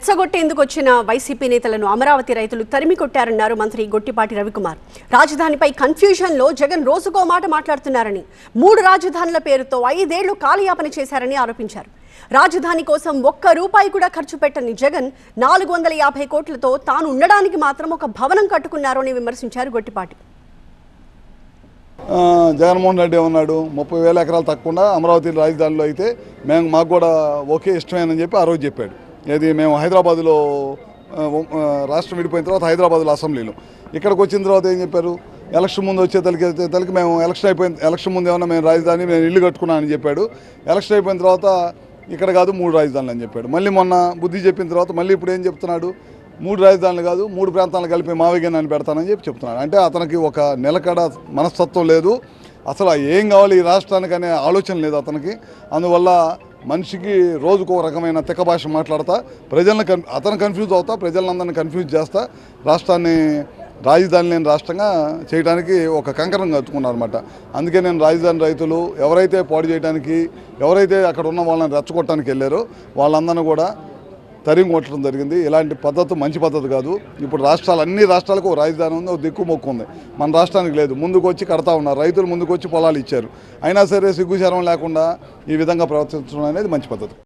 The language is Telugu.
రెచ్చగొట్టేందుకు వచ్చిన వైసీపీ నేతలను అమరావతి రైతులు తరిమి కొట్టారన్నారు మంత్రి గొట్టిపాటి రవికుమార్. రాజధానిపై కన్ఫ్యూజన్లో జగన్ రోజుకో మాట మాట్లాడుతున్నారని, 3 రాజధానుల పేరుతో 5 ఏళ్లు కాలయాపన చేశారని ఆరోపించారు. రాజధాని కోసం ₹1 కూడా ఖర్చు పెట్టని జగన్ 450 కోట్లతో తాను ఉండడానికి మాత్రం ఒక భవనం కట్టుకున్నారు అని విమర్శించారు గొట్టిపాటి. జగన్మోహన్ రెడ్డి ఏమన్నాడు, 30,000 ఎకరాలు తక్కువ అమరావతి రాజధానిలో అయితే మాకు కూడా ఓకే ఇష్టమేనని చెప్పి ఆ రోజు చెప్పాడు. ఏది మేము హైదరాబాద్లో రాష్ట్రం విడిపోయిన తర్వాత హైదరాబాద్లో అసెంబ్లీలో ఇక్కడికి వచ్చిన తర్వాత ఏం చెప్పారు, ఎలక్షన్ ముందు వచ్చేతలకి మేము ఎలక్షన్ ముందు ఏమన్నా మేము రాజధాని నేను ఇల్లు కట్టుకున్నానని చెప్పాడు. ఎలక్షన్ అయిపోయిన తర్వాత ఇక్కడ కాదు 3 రాజధానులు అని చెప్పాడు. మళ్ళీ మొన్న బుద్ధి చెప్పిన తర్వాత మళ్ళీ ఇప్పుడు ఏం చెప్తున్నాడు, 3 రాజధానులు కాదు 3 ప్రాంతాలను కలిపి మావిగన్నాన్ని పెడతానని చెప్తున్నాడు. అంటే అతనికి ఒక నిలకడ మనస్తత్వం లేదు, అసలు ఏం కావాలి ఈ రాష్ట్రానికి అనే ఆలోచన లేదు అతనికి. అందువల్ల మనిషికి రోజుకు ఒక రకమైన తిక్క భాష మాట్లాడతా అతను కన్ఫ్యూజ్ అవుతా, ప్రజలందరినీ కన్ఫ్యూజ్ చేస్తా రాష్ట్రాన్ని రాజధాని లేని రాష్ట్రంగా చేయడానికి ఒక కంకణం కట్టుకున్నారన్నమాట. అందుకే నేను రాజధాని రైతులు ఎవరైతే పాడు చేయడానికి, ఎవరైతే అక్కడ ఉన్న వాళ్ళని రెచ్చగొట్టడానికి వెళ్ళారో వాళ్ళందరినీ కూడా తరిమి కొట్టడం జరిగింది. ఇలాంటి పద్ధతి మంచి పద్ధతి కాదు. ఇప్పుడు అన్ని రాష్ట్రాలకు ఒక రాజధాని ఉంది, ఒక దిక్కు మొక్కు ఉంది. మన రాష్ట్రానికి లేదు. ముందుకు వచ్చి కడతా ఉన్నారు, రైతులు ముందుకు వచ్చి పొలాలు ఇచ్చారు. అయినా సరే సిగ్గుశరం లేకుండా ఈ విధంగా ప్రవర్తించడం అనేది మంచి పద్ధతి.